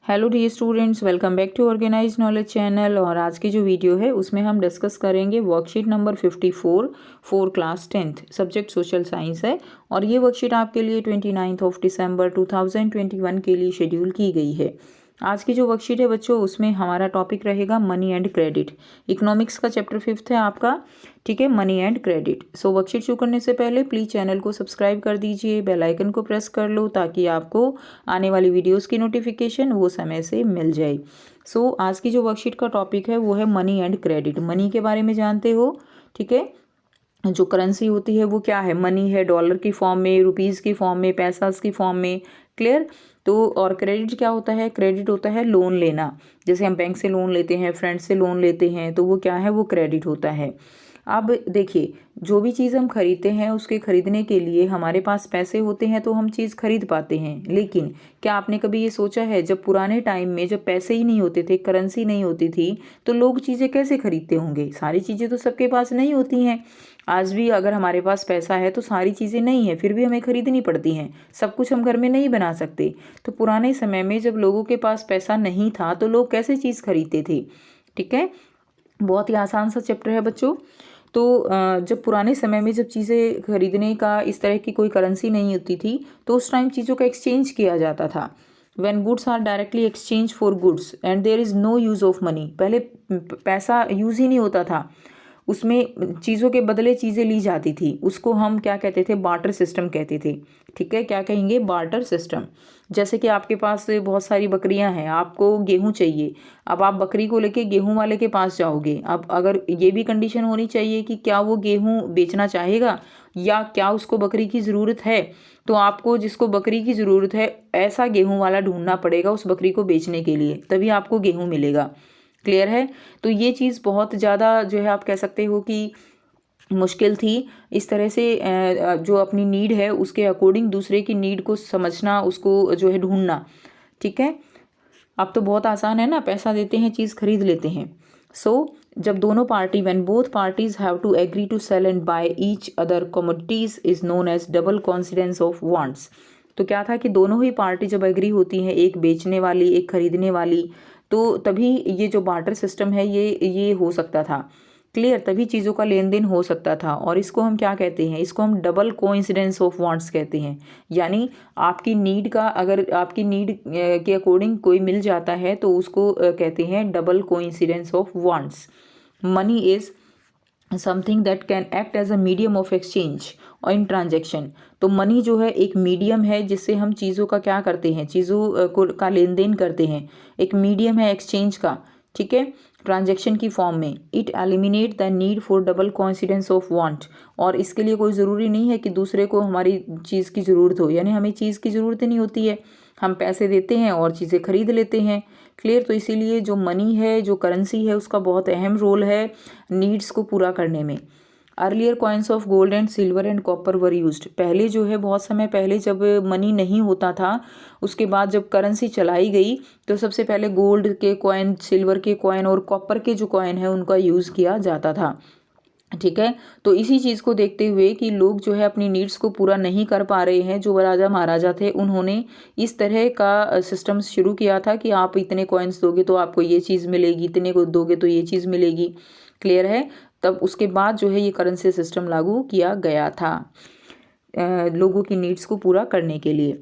Hello dear students, welcome back to organize knowledge channel. और आज की जो वीडियो है उसमें हम डिस्कस करेंगे worksheet number 54 for class 10th, subject social science है। और ये वर्कशीट आपके लिए 29 दिसंबर 2021 के लिए शेड्यूल की गई है। आज की जो वर्कशीट है बच्चों, उसमें हमारा टॉपिक रहेगा मनी एंड क्रेडिट। इकोनॉमिक्स का चैप्टर 5th है आपका, ठीक है, money and credit. So worksheet शुरू करने से पहले प्लीज़ चैनल को सब्सक्राइब कर दीजिए, बेल आइकन को प्रेस कर लो ताकि आपको आने वाली वीडियोस की नोटिफिकेशन वो समय से मिल जाए। सो आज की जो वर्कशीट का टॉपिक है वो है मनी एंड क्रेडिट। मनी के बारे में जानते हो, ठीक है। जो करेंसी होती है वो क्या है, मनी है, डॉलर की फॉर्म में, रुपीज़ की फॉर्म में, पैसास की फॉर्म में। क्लियर। तो और क्रेडिट क्या होता है, क्रेडिट होता है लोन लेना। जैसे हम बैंक से लोन लेते हैं, फ्रेंड से लोन लेते हैं, तो वो क्या है, वो क्रेडिट होता है। अब देखिए, जो भी चीज़ हम खरीदते हैं उसके खरीदने के लिए हमारे पास पैसे होते हैं तो हम चीज़ खरीद पाते हैं। लेकिन क्या आपने कभी ये सोचा है, जब पुराने टाइम में जब पैसे ही नहीं होते थे, करेंसी नहीं होती थी, तो लोग चीज़ें कैसे खरीदते होंगे? सारी चीज़ें तो सबके पास नहीं होती हैं। आज भी अगर हमारे पास पैसा है तो सारी चीज़ें नहीं है, फिर भी हमें खरीदनी पड़ती हैं। सब कुछ हम घर में नहीं बना सकते। तो पुराने समय में जब लोगों के पास पैसा नहीं था तो लोग कैसे चीज़ खरीदते थे? ठीक है, बहुत ही आसान सा चैप्टर है बच्चों। तो जब पुराने समय में जब चीज़ें खरीदने का इस तरह की कोई करेंसी नहीं होती थी तो उस टाइम चीज़ों का एक्सचेंज किया जाता था। When goods are directly exchange for goods and there is no use of money. पहले पैसा यूज़ ही नहीं होता था, उसमें चीज़ों के बदले चीज़ें ली जाती थी। उसको हम क्या कहते थे, बार्टर सिस्टम कहते थे। ठीक है, क्या कहेंगे, बार्टर सिस्टम। जैसे कि आपके पास बहुत सारी बकरियां हैं, आपको गेहूं चाहिए। अब आप बकरी को लेके गेहूं वाले के पास जाओगे। अब अगर ये भी कंडीशन होनी चाहिए कि क्या वो गेहूं बेचना चाहेगा या क्या उसको बकरी की ज़रूरत है, तो आपको जिसको बकरी की ज़रूरत है ऐसा गेहूं वाला ढूंढना पड़ेगा उस बकरी को बेचने के लिए, तभी आपको गेहूं मिलेगा। क्लियर है। तो ये चीज़ बहुत ज़्यादा जो है आप कह सकते हो कि मुश्किल थी। इस तरह से जो अपनी नीड है उसके अकॉर्डिंग दूसरे की नीड को समझना, उसको जो है ढूंढना। ठीक है, अब तो बहुत आसान है ना, पैसा देते हैं चीज़ खरीद लेते हैं। जब दोनों party, when both parties have to agree to sell and buy each other commodities is known as double coincidence of wants. तो क्या था कि दोनों ही पार्टी जब एग्री होती हैं, एक बेचने वाली एक खरीदने वाली, तो तभी ये जो बार्टर सिस्टम है ये हो सकता था। क्लियर, तभी चीज़ों का लेन देन हो सकता था। और इसको हम क्या कहते हैं, इसको हम डबल कोइंसिडेंस ऑफ वांट्स कहते हैं। यानी आपकी नीड का, अगर आपकी नीड के अकॉर्डिंग कोई मिल जाता है तो उसको कहते हैं double coincidence of wants. Money is something that can act as a medium of exchange और इन ट्रांजेक्शन। तो मनी जो है एक मीडियम है जिससे हम चीज़ों का क्या करते हैं, चीज़ों को का लेन देन करते हैं। एक मीडियम है एक्सचेंज का, ठीक है, ट्रांजैक्शन की फॉर्म में। It eliminate the need for double coincidence of want. और इसके लिए कोई ज़रूरी नहीं है कि दूसरे को हमारी चीज़ की ज़रूरत हो, यानी हमें चीज़ की ज़रूरत नहीं होती है, हम पैसे देते हैं और चीज़ें खरीद लेते हैं। क्लियर। तो इसीलिए जो मनी है, जो करेंसी है, उसका बहुत अहम रोल है नीड्स को पूरा करने में। Earlier coins of gold and silver and copper were used. पहले जो है, बहुत समय पहले जब मनी नहीं होता था, उसके बाद जब करेंसी चलाई गई तो सबसे पहले गोल्ड के कॉइन, सिल्वर के कॉइन और कॉपर के जो कॉइन है उनका यूज़ किया जाता था। ठीक है। तो इसी चीज़ को देखते हुए कि लोग जो है अपनी नीड्स को पूरा नहीं कर पा रहे हैं, जो राजा महाराजा थे उन्होंने इस तरह का सिस्टम शुरू किया था कि आप इतने कॉइन्स दोगे तो आपको ये चीज़ मिलेगी, इतने को दोगे तो ये चीज़ मिलेगी। क्लियर है। तब उसके बाद जो है ये करेंसी सिस्टम लागू किया गया था लोगों की नीड्स को पूरा करने के लिए।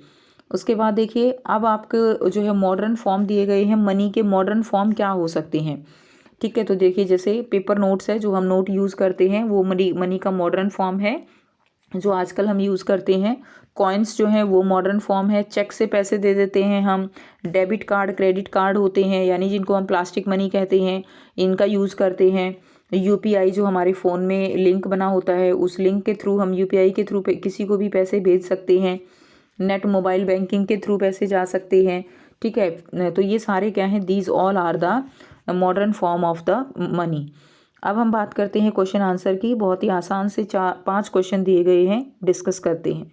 उसके बाद देखिए, अब आपको जो है मॉडर्न फॉर्म दिए गए हैं। मनी के मॉडर्न फॉर्म क्या हो सकते हैं? ठीक है, तो देखिए, जैसे पेपर नोट्स है, जो हम नोट यूज़ करते हैं, वो मनी का मॉडर्न फॉर्म है जो आजकल हम यूज़ करते हैं। कॉइन्स जो हैं वो मॉडर्न फॉर्म है, चेक से पैसे दे देते हैं हम। डेबिट कार्ड, क्रेडिट कार्ड होते हैं, यानी जिनको हम प्लास्टिक मनी कहते हैं, इनका यूज़ करते हैं। यूपीआई जो हमारे फ़ोन में लिंक बना होता है, उस लिंक के थ्रू हम यूपीआई के थ्रू किसी को भी पैसे भेज सकते हैं। नेट मोबाइल बैंकिंग के थ्रू पैसे जा सकते हैं। ठीक है, तो ये सारे क्या हैं, these all are the modern form of the money. अब हम बात करते हैं क्वेश्चन आंसर की। बहुत ही आसान से 5 क्वेश्चन दिए गए हैं, डिस्कस करते हैं।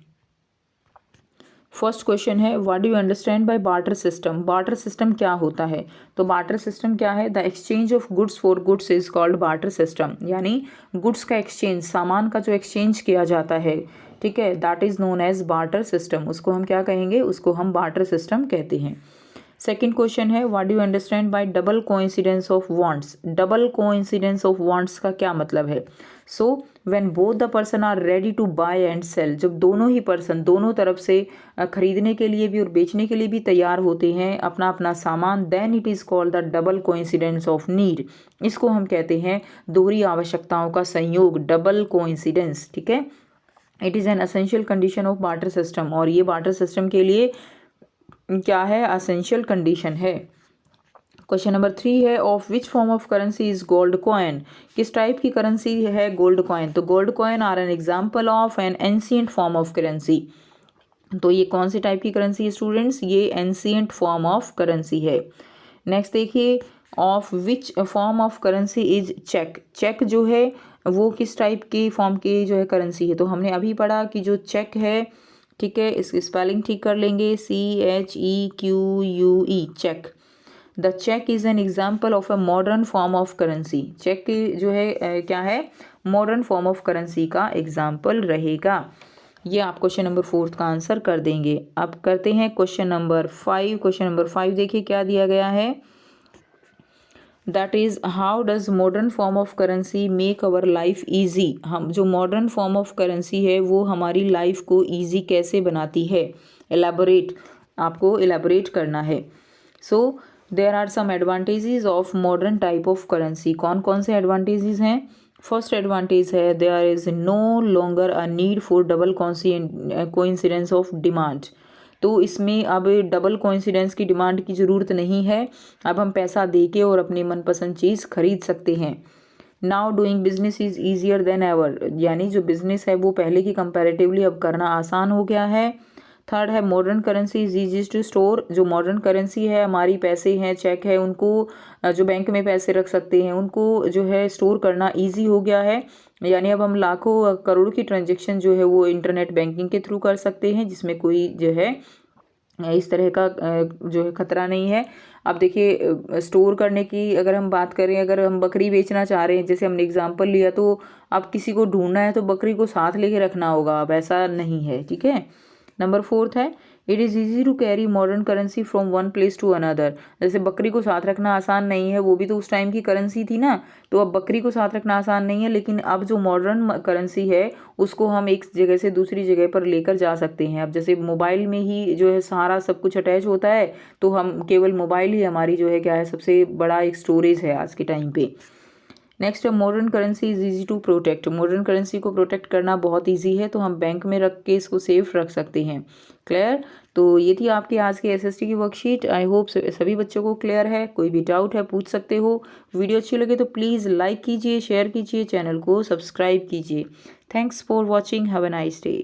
फर्स्ट क्वेश्चन है, what do you understand by barter system? Barter system क्या होता है? तो बार्टर सिस्टम क्या है? The exchange of goods for goods is called barter system. यानी गुड्स का एक्सचेंज, सामान का जो एक्सचेंज किया जाता है, ठीक है, that is known as barter system. उसको हम क्या कहेंगे? उसको हम बार्टर सिस्टम कहते हैं। सेकंड क्वेश्चन है what do you understand by double coincidence of wants. Double coincidence of wants का क्या मतलब है? So when both the person are ready to buy and sell, जब दोनों ही पर्सन दोनों तरफ से खरीदने के लिए भी और बेचने के लिए भी तैयार होते हैं अपना अपना सामान, then it is called the double coincidence of need. इसको हम कहते हैं दोहरी आवश्यकताओं का संयोग, डबल कोइंसिडेंस। ठीक है, it is an essential condition of barter system, और ये बार्टर सिस्टम के लिए क्या है? एसेंशियल कंडीशन है। क्वेश्चन नंबर 3 है of which form of currency is gold coin. किस टाइप की करेंसी है गोल्ड कॉइन? तो gold coin are an example of an ancient form of currency. तो ये कौन सी टाइप की करेंसी है स्टूडेंट्स? ये एंशिएंट फॉर्म ऑफ करेंसी है। नेक्स्ट देखिए, of which form of currency is cheque. Cheque जो है वो किस टाइप की फॉर्म की जो है करेंसी है? तो हमने अभी पढ़ा कि जो चेक है, ठीक है, इसकी स्पेलिंग ठीक कर लेंगे, CHEQUE, cheque. The cheque is an example of a modern form of currency. Cheque जो है क्या है? मॉडर्न फॉर्म ऑफ करेंसी का एग्जाम्पल रहेगा। ये आप क्वेश्चन नंबर 4 का आंसर कर देंगे। अब करते हैं क्वेश्चन नंबर 5। क्वेश्चन नंबर 5 देखिए क्या दिया गया है। That is how does modern form of currency make our life easy. हम जो मॉडर्न फॉर्म ऑफ करेंसी है वो हमारी लाइफ को ईजी कैसे बनाती है? एलैबोरेट, आपको एलैबोरेट करना है। So there are some advantages of modern type of currency. कौन कौन से एडवांटेजेस हैं? फर्स्ट एडवांटेज है there is no longer a need for double coincidence of demand. तो इसमें अब डबल कोइंसिडेंस की डिमांड की ज़रूरत नहीं है। अब हम पैसा दे के और अपनी मनपसंद चीज़ खरीद सकते हैं। Now doing business is easier than ever, यानी जो बिजनेस है वो पहले की कंपैरेटिवली अब करना आसान हो गया है। थर्ड है modern currency is easy to store. जो मॉडर्न करेंसी है, हमारी पैसे हैं, चेक है, उनको जो बैंक में पैसे रख सकते हैं उनको जो है स्टोर करना ईजी हो गया है। यानी अब हम लाखों करोड़ों की ट्रांजेक्शन जो है वो इंटरनेट बैंकिंग के थ्रू कर सकते हैं, जिसमें कोई जो है इस तरह का जो है खतरा नहीं है। अब देखिए स्टोर करने की अगर हम बात करें, अगर हम बकरी बेचना चाह रहे हैं, जैसे हमने एग्जांपल लिया, तो अब किसी को ढूंढना है तो बकरी को साथ लेके रखना होगा, अब ऐसा नहीं है। ठीक है, नंबर 4 है it is easy to carry modern currency from one place to another. जैसे बकरी को साथ रखना आसान नहीं है, वो भी तो उस टाइम की करेंसी थी ना, तो अब बकरी को साथ रखना आसान नहीं है, लेकिन अब जो मॉडर्न करेंसी है उसको हम एक जगह से दूसरी जगह पर लेकर जा सकते हैं। अब जैसे मोबाइल में ही जो है सारा सब कुछ अटैच होता है, तो हम केवल मोबाइल ही हमारी जो है क्या है सबसे बड़ा एक स्टोरेज है आज के टाइम पे। नेक्स्ट है modern currency is easy to protect. Modern currency को प्रोटेक्ट करना बहुत ईजी है, तो हम बैंक में रख के इसको सेफ रख सकते हैं। क्लियर? तो ये थी आपकी आज की एसएसटी की वर्कशीट। आई होप सभी बच्चों को क्लियर है। कोई भी डाउट है पूछ सकते हो। वीडियो अच्छी लगे तो प्लीज़ लाइक कीजिए, शेयर कीजिए, चैनल को सब्सक्राइब कीजिए। Thanks for watching, have a nice day.